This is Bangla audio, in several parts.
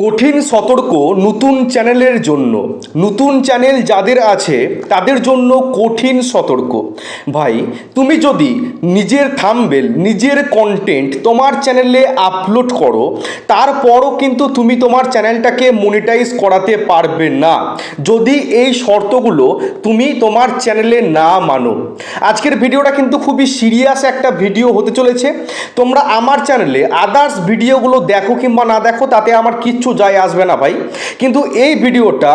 কঠিন সতর্ক নতুন চ্যানেলের জন্য। নতুন চ্যানেল যাদের আছে তাদের জন্য কঠিন সতর্ক। ভাই, তুমি যদি নিজের থাম্বনেল নিজের কন্টেন্ট তোমার চ্যানেলে আপলোড করো, তারপরও কিন্তু তুমি তোমার চ্যানেলটাকে মনিটাইজ করাতে পারবে না যদি এই শর্তগুলো তুমি তোমার চ্যানেলে না মানো। আজকের ভিডিওটা কিন্তু খুবই সিরিয়াস একটা ভিডিও হতে চলেছে। তোমরা আমার চ্যানেলে আদার্স ভিডিওগুলো দেখো কিংবা না দেখো, তাতে আমার কিচ্ছু যায় আসবে না ভাই, কিন্তু এই ভিডিওটা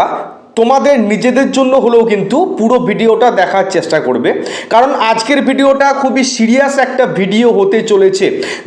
তোমাদের নিজেদের জন্য হলেও কিন্তু পুরো ভিডিওটা দেখার চেষ্টা করবে, কারণ আজকের ভিডিওটা খুবই সিরিয়াস একটা ভিডিও হতে চলেছে।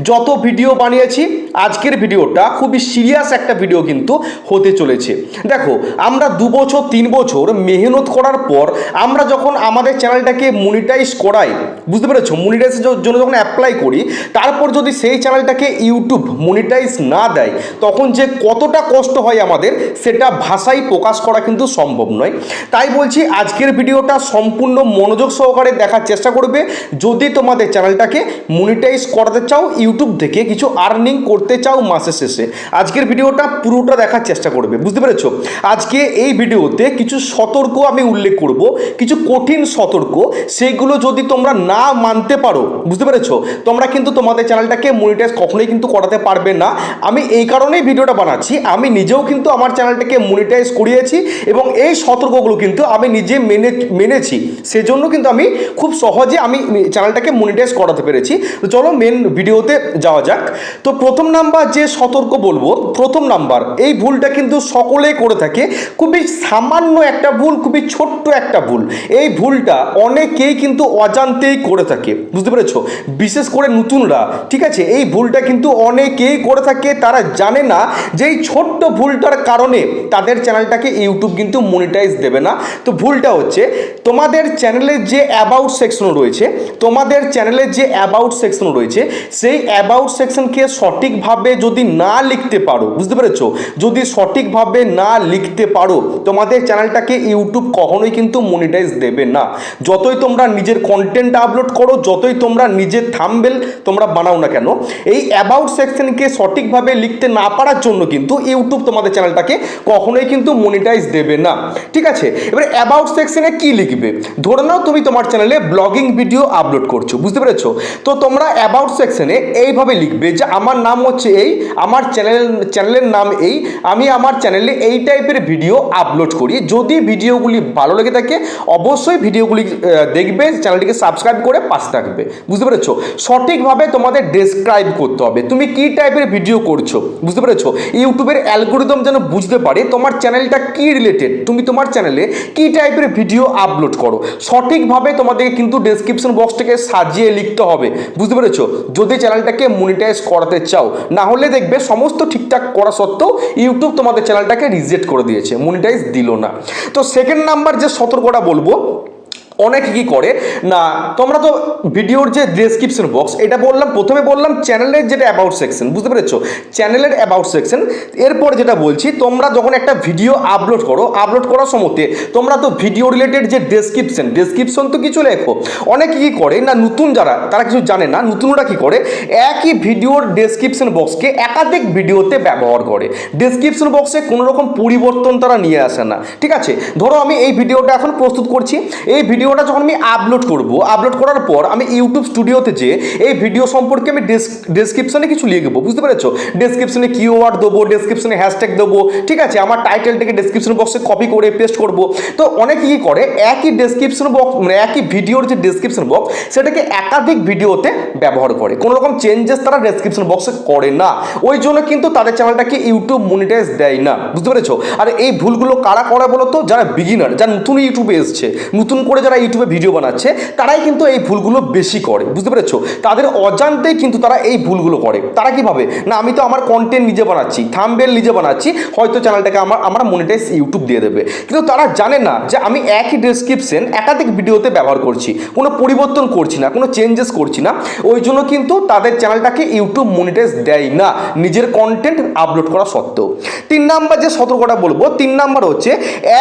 যত ভিডিও বানিয়েছি আজকের ভিডিওটা খুবই সিরিয়াস একটা ভিডিও কিন্তু হতে চলেছে। দেখো, আমরা 2 বছর 3 বছর মেহনত করার পর আমরা যখন আমাদের চ্যানেলটাকে মনিটাইজ করাই, বুঝতে পেরেছো, মনিটাইজের জন্য যখন অ্যাপ্লাই করি, তারপর যদি সেই চ্যানেলটাকে ইউটিউব মনিটাইজ না দেয়, তখন যে কতটা কষ্ট হয় আমাদের, সেটা ভাষায় প্রকাশ করা কিন্তু সম্ভব নয়। তাই বলছি, আজকের ভিডিওটা সম্পূর্ণ মনোযোগ সহকারে দেখার চেষ্টা করবে যদি তোমাদের চ্যানেলটাকে মনিটাইজ করাতে চাও, ইউটিউব থেকে কিছু আর্নিং করতে চাও মাসের শেষে। আজকের ভিডিওটা পুরোটা দেখার চেষ্টা করবে, বুঝতে পেরেছো। আজকে এই ভিডিওতে কিছু সতর্ক আমি উল্লেখ করব, কিছু কঠিন সতর্ক, সেইগুলো যদি তোমরা না মানতে পারো, বুঝতে পেরেছো, তোমরা কিন্তু তোমাদের চ্যানেলটাকে মনিটাইজ কখনোই কিন্তু করাতে পারবে না। আমি এই কারণেই ভিডিওটা বানাচ্ছি, আমি নিজেও কিন্তু আমার চ্যানেলটাকে মনিটাইজ করিয়েছি এবং এই সতর্কগুলো কিন্তু আমি নিজে মেনেছি, সেজন্য কিন্তু আমি খুব সহজে আমি চ্যানেলটাকে মনিটাইজ করাতে পেরেছি। তো চলো মেন ভিডিওতে যাওয়া যাক। তো প্রথম নাম্বার যে সতর্ক বলবো, প্রথম নাম্বার, এই ভুলটা কিন্তু সকলেই করে থাকে, খুবই সামান্য একটা ভুল, খুবই ছোট্ট একটা ভুল। এই ভুলটা অনেকেই কিন্তু অজান্তেই করে থাকে, বুঝতে পেরেছো, বিশেষ করে নতুনরা, ঠিক আছে। এই ভুলটা কিন্তু অনেকেই করে থাকে, তারা জানে না যে এই ছোট্ট ভুলটার কারণে তাদের চ্যানেলটাকে ইউটিউব কিন্তু মনিটাইজ দেবে না। তো ভুলটা হচ্ছে, তোমাদের চ্যানেলের যে অ্যাবাউট সেকশন রয়েছে, তোমাদের চ্যানেলের যে অ্যাবাউট সেকশন রয়েছে, সেই অ্যাবাউট সেকশনকে সঠিকভাবে যদি না লিখতে পারো, বুঝতে পেরেছো, যদি সঠিকভাবে না লিখতে পারো, তোমাদের চ্যানেলটাকে ইউটিউব কখনোই কিন্তু মনিটাইজ দেবে না। যতই তোমরা নিজের কন্টেন্ট আপলোড করো, যতই তোমরা নিজের থাম্বনেল তোমরা বানাও না কেন, এই অ্যাবাউট সেকশনকে সঠিকভাবে লিখতে না পারার জন্য কিন্তু ইউটিউব তোমাদের চ্যানেলটাকে কখনোই কিন্তু মনিটাইজ দেবে না, ঠিক আছে। এবারে অ্যাবাউট সেকশনে কি লিখবে? ধরে নাও তুমি তোমার চ্যানেলে ব্লগিং ভিডিও আপলোড করছো, বুঝতে পেরেছো, তো তোমরা অ্যাবাউট সেকশনে এইভাবে লিখবে যে আমার নাম হচ্ছে এই, আমার চ্যানেলের নাম এই, আমি আমার চ্যানেলে এই টাইপের ভিডিও আপলোড করি। যদি ভিডিওগুলি ভালো লেগে থাকে অবশ্যই ভিডিওগুলি দেখবে, চ্যানেলটিকে সাবস্ক্রাইব করে পাশে থাকবে, বুঝতে পেরেছো। সঠিকভাবে তোমাদের ডেসক্রাইব করতে হবে তুমি কি টাইপের ভিডিও করছো, বুঝতে পেরেছো। ইউটিউবের অ্যালগোরিদম যেন বুঝতে পারে তোমার চ্যানেলটা কি রিলেটেড, তুমি তোমার চ্যানেলে কি টাইপের ভিডিও আপলোড করো। সঠিকভাবে তোমাদেরকে কিন্তু ডেসক্রিপশন বক্সটাকে সাজিয়ে লিখতে হবে, বুঝতে পেরেছো, যদি চ্যানেলটাকে মনিটাইজ করাতে চাও। না হলে দেখবে সমস্ত ঠিকঠাক করা সত্ত্বেও ইউটিউব তোমাদের চ্যানেলটাকে রিজেক্ট করে দিয়েছে, মনিটাইজ দিল না। তো সেকেন্ড নাম্বার যে সতর্কটা বলবো, অনেকে কি করে না, তোমরা তো ভিডিওর যে ডেসক্রিপশন বক্স, এটা বললাম, প্রথমে বললাম চ্যানেলের যেটা অ্যাবাউট সেকশন, বুঝতে পেরেছো, চ্যানেলের অ্যাবাউট সেকশন। এরপর যেটা বলছি, তোমরা যখন একটা ভিডিও আপলোড করো, আপলোড করার সময়তে তোমরা তো ভিডিও রিলেটেড যে ডেসক্রিপশন তো কিছু লেখো। অনেকে কি করে না, নতুন যারা, তারা কিছু জানে না, নতুনরা কি করে, একই ভিডিওর ডেসক্রিপশন বক্সকে একাধিক ভিডিওতে ব্যবহার করে। ডেসক্রিপশন বক্সে কোনো রকম পরিবর্তন তারা নিয়ে আসে না, ঠিক আছে। ধরো আমি এই ভিডিওটা এখন প্রস্তুত করছি, এই ভিডিওটা যখন আমি আপলোড করব, আপলোড করার পর আমি ইউটিউব স্টুডিওতে যে এই ভিডিও সম্পর্কে আমি ডেসক্রিপশনে কিছু লিখবো, বুঝতে পেরেছো, ডেসক্রিপশনে কিওয়ার্ড দেবো, ডেসক্রিপশনে হ্যাশট্যাগ দেবো, ঠিক আছে, আমার টাইটেলটাকে ডেসক্রিপশন বক্সে কপি করে পেস্ট করব। তো অনেকে কি করে, একই ডেসক্রিপশন বক্স, মানে একই ভিডিওর যে ডেসক্রিপশন বক্স, সেটাকে একাধিক ভিডিওতে ব্যবহার করে, কোনো রকম চেঞ্জেস তারা ডেসক্রিপশন বক্সে করে না। ওই জন্য কিন্তু তাদের চ্যানেলটাকে ইউটিউব মনিটাইজ দেয় না, বুঝতে পেরেছো। আর এই ভুলগুলো কারা করে বলো তো? যারা বিগিনার, যারা নতুন ইউটিউবে এসছে, নতুন করে যারা ইউটিউবে ভিডিও বানাচ্ছে, তারাই কিন্তু এই ভুলগুলো বেশি করে, বুঝতে পেরেছো। তাদের অজান্তেই কিন্তু তারা এই ভুলগুলো করে। তারা কিভাবে না, আমি তো আমার কন্টেন্ট নিজে বানাচ্ছি, থাম্বনেল নিজে বানাচ্ছি, হয়তো চ্যানেলটাকে আমার মনিটাইজ ইউটিউব দিয়ে দেবে, কিন্তু তারা জানে না যে আমি একই ডেসক্রিপশন একাধিক ভিডিওতে ব্যবহার করছি, কোনো পরিবর্তন করছি না, কোনো চেঞ্জেস করছি না। ওই জন্য কিন্তু তাদের চ্যানেলটাকে ইউটিউব মনিটাইজ দেয় না, নিজের কন্টেন্ট আপলোড করা সত্ত্বেও। 3 নাম্বার যে সতর্কতা বলবো, 3 নাম্বার হচ্ছে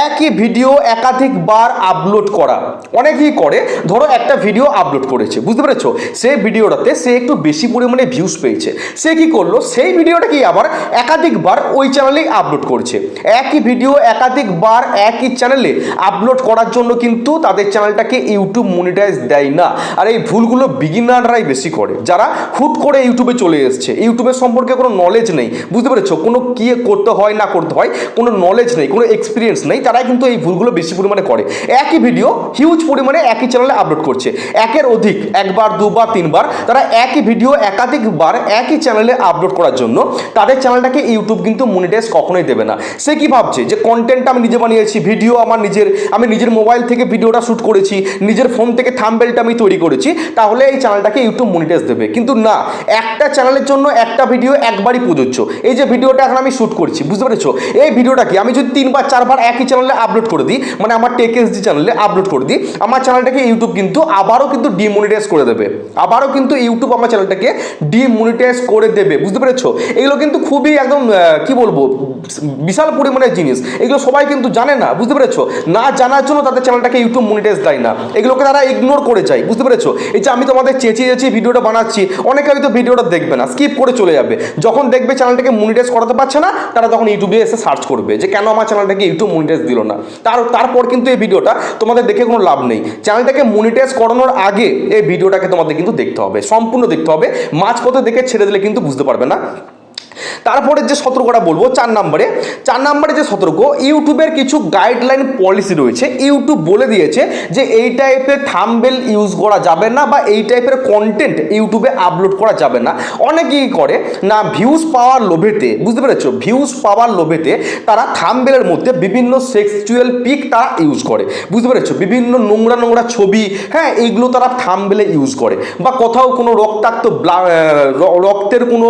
একই ভিডিও একাধিকবার আপলোড করা, অনেকেই করে, ধরো একটা ভিডিও আপলোড করেছে, বুঝতে পেরেছো, সেই ভিডিওটাতে সে একটু বেশি পরিমাণে ভিউজ পেয়েছে, সে কি করলো, সেই ভিডিওটাকে আবার একাধিকবার ওই চ্যানেলেই আপলোড করছে। একই ভিডিও একাধিকবার একই চ্যানেলে আপলোড করার জন্য কিন্তু তাদের চ্যানেলটাকে ইউটিউব মনিটাইজ দেয় না। আর এই ভুলগুলো বিগিনাররাই বেশি করে, যারা হুট করে ইউটিউবে চলে এসছে, ইউটিউবের সম্পর্কে কোনো নলেজ নেই, বুঝতে পেরেছো, কোনো কি করতে হয় না করতে হয় কোনো নলেজ নেই, কোনো এক্সপিরিয়েন্স নেই, তারাই কিন্তু এই ভুলগুলো বেশি পরিমাণে করে। একই ভিডিও হিউজ পরিমাণে একই চ্যানেলে আপলোড করছে, একের অধিক, একবার দুবার তিনবার, তারা একই ভিডিও একাধিকবার একই চ্যানেলে আপলোড করার জন্য তাদের চ্যানেলটাকে ইউটিউব কিন্তু মনিটাইজ কখনোই দেবে না। সে কি ভাবছে যে কন্টেন্টটা আমি নিজে বানিয়েছি, ভিডিও আমার নিজের, আমি নিজের মোবাইল থেকে ভিডিওটা শ্যুট করেছি, নিজের ফোন থেকে থাম্বনেলটা আমি তৈরি করেছি, তাহলে এই চ্যানেলটাকে ইউটিউব মনিটাইজ দেবে। কিন্তু না, একটা চ্যানেলের জন্য একটা ভিডিও একবারই প্রযোজ্য। এই যে ভিডিওটা এখন আমি শ্যুট করছি, বুঝতে পেরেছো, এই ভিডিওটাকে আমি যদি 3বার 4বার একই চ্যানেলে আপলোড করে দিই, মানে আমার টেকএসডি চ্যানেলে আপলোড করে দিই, আমার চ্যানেলটাকে ইউটিউব কিন্তু আবারও কিন্তু ডিমনিটাইজ করে দেবে, আবারও কিন্তু ইউটিউব আমার চ্যানেলটাকে ডিমনিটাইজ করে দেবে, বুঝতে পেরেছো। এগুলো কিন্তু খুবই একদম কি বলবো, বিশাল পরিমাণের জিনিস, এগুলো সবাই কিন্তু জানে না, বুঝতে পেরেছো, না জানার জন্য তাদের চ্যানেলটাকে ইউটিউব মনিটাইজ দেয় না, এগুলোকে তারা ইগনোর করে যায়, বুঝতে পেরেছো। এই যে আমি তোমাদের চেঁচিয়ে ভিডিওটা বানাচ্ছি, অনেকে হয়তো ভিডিওটা দেখবে না, স্কিপ করে চলে যাবে, যখন দেখবে চ্যানেলটাকে মনিটাইজ করাতে পারছে না, তারা তখন ইউটিউবে এসে সার্চ করবে যে কেন আমার চ্যানেলটাকে ইউটিউব মনিটাইজ দিল না। তারপর কিন্তু এই ভিডিওটা তোমাদের দেখে কোনো লাভ নেই, চ্যানেলটাকে মনিটাইজ করানোর আগে এই ভিডিওটাকে তোমাদের কিন্তু দেখতে হবে, সম্পূর্ণ দেখতে হবে, মাঝপথে দেখে ছেড়ে দিলে কিন্তু বুঝতে পারবে না। তারপরে যে সতর্কটা বলবো 4 নম্বরে যে সতর্ক, ইউটিউবের কিছু গাইডলাইন পলিসি রয়েছে, ইউটিউব বলে দিয়েছে যে এই টাইপের থাম্বনেল ইউজ করা যাবে না বা এই টাইপের কন্টেন্ট ইউটিউবে আপলোড করা যাবে না। অনেকেই করে না ভিউজ পাওয়ার লোভেতে, বুঝতে পেরেছো, ভিউজ পাওয়ার লোভেতে তারা থাম্বনেলের মধ্যে বিভিন্ন সেক্সুয়াল পিক তারা ইউজ করে, বুঝতে পেরেছো, বিভিন্ন নোংরা ছবি, হ্যাঁ, এইগুলো তারা থাম্বনেলে ইউজ করে, বা কোথাও কোনো রক্তাক্ত রক্তের কোনো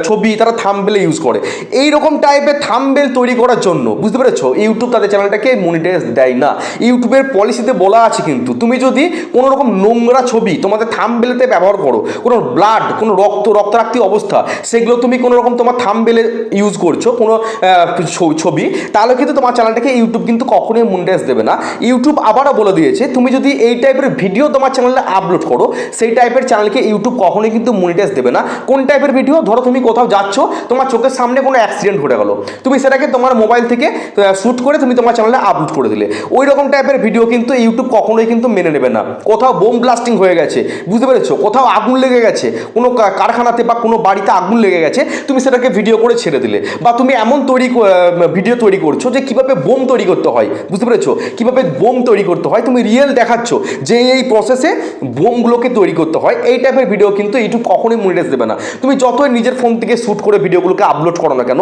ছবি তারা থাম্বনেলে ইউজ করে। এই রকম টাইপের থাম্বনেল তৈরি করার জন্য, বুঝতে পেরেছো, ইউটিউব তাদের চ্যানেলটাকে মনিটাইজ দেয় না। ইউটিউবের পলিসিতে বলা আছে কিন্তু তুমি যদি কোনো রকম নোংরা ছবি তোমাদের থাম্বনেলেতে ব্যবহার করো, কোনো ব্লাড, কোনো রক্তাক্তি অবস্থা, সেগুলো তুমি কোনো রকম তোমার থাম্বনেলে ইউজ করছো কোনো ছবি, তাহলে কিন্তু তোমার চ্যানেলটাকে ইউটিউব কিন্তু কখনোই মনিটাইজ দেবে না। ইউটিউব আবারও বলে দিয়েছে তুমি যদি এই টাইপের ভিডিও তোমার চ্যানেলে আপলোড করো, সেই টাইপের চ্যানেলকে ইউটিউব কখনোই কিন্তু মনিটাইজ দেবে না। কোন টাইপের ভিডিও, ধরো তুমি কোথাও যাচ্ছ, তোমার চোখের সামনে কোনো অ্যাক্সিডেন্ট ঘটে গেল, তুমি সেটাকে তোমার মোবাইল থেকে শ্যুট করে তুমি তোমার চ্যানেলে আপলোড করে দিলে, ওই রকম টাইপের ভিডিও কিন্তু ইউটিউব কখনোই কিন্তু মেনে নেবে না। কোথাও বোম ব্লাস্টিং হয়ে গেছে, বুঝতে পেরেছো, কোথাও আগুন লেগে গেছে, কোনো কারখানাতে বা কোনো বাড়িতে আগুন লেগে গেছে, তুমি সেটাকে ভিডিও করে ছেড়ে দিলে, বা তুমি এমন ভিডিও তৈরি করছো যে কীভাবে বোম তৈরি করতে হয়, বুঝতে পেরেছো, কীভাবে বোম তৈরি করতে হয়, তুমি রিয়েল দেখাচ্ছ যে এই প্রসেসে বোমগুলোকে তৈরি করতে হয়, এই টাইপের ভিডিও কিন্তু ইউটিউব কখনোই মনিটাইজ দেবে না। তুমি যতই নিজের ফোন থেকে শ্যুট করে ভিডিওগুলোকে আপলোড করো না কেন,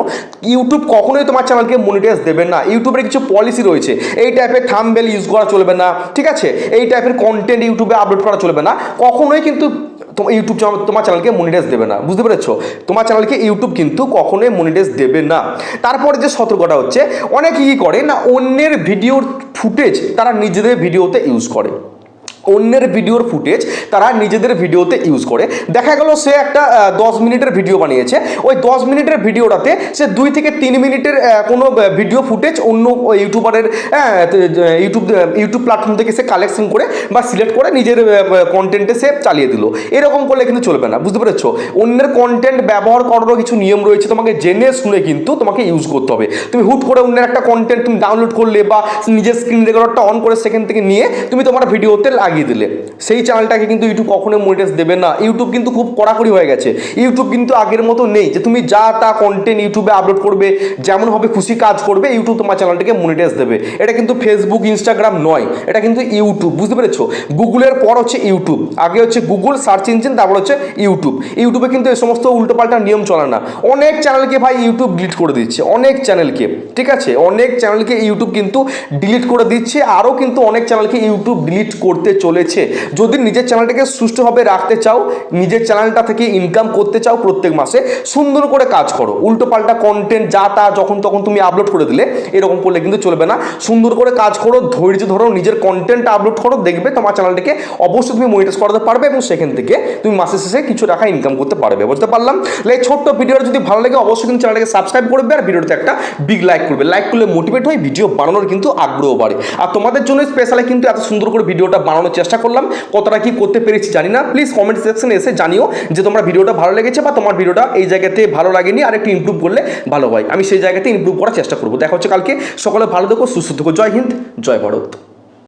ইউটিউব কখনোই তোমার চ্যানেলকে মনিটাইজ দেবে না। ইউটিউবের কিছু পলিসি রয়েছে, এই টাইপের থাম্বনেল ইউজ করা চলবে না, ঠিক আছে, এই টাইপের কন্টেন্ট ইউটিউবে আপলোড করা চলবে না, কখনোই কিন্তু ইউটিউব তোমার চ্যানেলকে মনিটাইজ দেবে না, বুঝতে পেরেছো, তোমার চ্যানেলকে ইউটিউব কিন্তু কখনোই মনিটাইজ দেবে না। তারপরে যে সতর্কতা হচ্ছে, অনেকে কি করে না অন্যের ভিডিওর ফুটেজ তারা নিজেদের ভিডিওতে ইউজ করে, অন্যের ভিডিওর ফুটেজ তারা নিজেদের ভিডিওতে ইউজ করে। দেখা গেল সে একটা 10 মিনিটের ভিডিও বানিয়েছে, ওই 10 মিনিটের ভিডিওটাতে সে 2 থেকে 3 মিনিটের কোনো ভিডিও ফুটেজ অন্য ইউটিউবারের ইউটিউব প্ল্যাটফর্ম থেকে সে কালেকশন করে বা সিলেক্ট করে নিজের কন্টেন্টে সে চালিয়ে দিল। এরকম করলে কিন্তু চলবে না, বুঝতে পেরেছো। অন্যের কন্টেন্ট ব্যবহার করারও কিছু নিয়ম রয়েছে, তোমাকে জেনে শুনে কিন্তু তোমাকে ইউজ করতে হবে। তুমি হুট করে অন্যের একটা কন্টেন্ট তুমি ডাউনলোড করলে বা নিজের স্ক্রিন রেকর্ডারটা অন করে সেখান থেকে নিয়ে তুমি তোমার ভিডিওতে লাগিয়ে দিলে, সেই চ্যানেলটাকে কিন্তু ইউটিউব কখনোই মনিটাইজ দেবে না। ইউটিউব কিন্তু খুব কড়াকড়ি হয়ে গেছে, ইউটিউব কিন্তু আগের মতো নেই যে তুমি যা তা কন্টেন্ট ইউটিউবে আপলোড করবে, যেমন হবে খুশি কাজ করবে, ইউটিউব তোমার চ্যানেলটাকে মনিটাইজ দেবে। এটা কিন্তু ফেসবুক ইনস্টাগ্রাম নয়, এটা কিন্তু ইউটিউব, বুঝতে পেরেছো। গুগলের পর হচ্ছে ইউটিউব, আগে হচ্ছে গুগল সার্চ ইঞ্জিন, তারপর হচ্ছে ইউটিউব। ইউটিউবে কিন্তু এই সমস্ত উল্টোপাল্টা নিয়ম চলে না। অনেক চ্যানেলকে ভাই ইউটিউব ডিলিট করে দিচ্ছে, অনেক চ্যানেলকে, ঠিক আছে, অনেক চ্যানেলকে ইউটিউব কিন্তু ডিলিট করে দিচ্ছে, আরও কিন্তু অনেক চ্যানেলকে ইউটিউব ডিলিট করতে চলেছে। যদি নিজের চ্যানেলটাকে সুষ্ঠুভাবে রাখতে চাও, নিজের চ্যানেলটা থেকে ইনকাম করতে চাও প্রত্যেক মাসে, সুন্দর করে কাজ করো। উল্টো পাল্টা কন্টেন্ট যা তা যখন তখন তুমি আপলোড করে দিলে এরকম করলে কিন্তু চলবে না। সুন্দর করে কাজ করো, ধৈর্য ধরো, নিজের কন্টেন্ট আপলোড করো, দেখবে তোমার চ্যানেলটাকে অবশ্যই তুমি মনিটাইজ করাতে পারবে এবং সেখান থেকে তুমি মাসের শেষে কিছু টাকা ইনকাম করতে পারবে। বুঝতে পারলাম? এই ছোট্ট ভিডিওটা যদি ভালো লাগে অবশ্যই কিন্তু চ্যানেলটাকে সাবস্ক্রাইব করবে আর ভিডিওতে একটা বিগ লাইক করবে। লাইক করলে মোটিভেট হয়, ভিডিও বানানোর কিন্তু আগ্রহ বাড়ে। আর তোমাদের জন্য স্পেশালি কিন্তু এত সুন্দর করে ভিডিওটা বানানোর চেষ্টা করলাম। কতটা কি করতে পেরেছি জানি না, প্লিজ কমেন্ট সেকশনে এসে জানিও যে তোমার ভিডিওটা ভালো লেগেছে বা তোমার ভিডিওটা এই জায়গাতে ভালো লাগেনি আর একটু ইমপ্রুভ করলে ভালো হয়। আমি সেই জায়গাতে ইমপ্রুভ করার চেষ্টা করবো। দেখা হচ্ছে কালকে। সকলে ভালো থেকো, সুস্থ থেকো। জয় হিন্দ, জয় ভারত।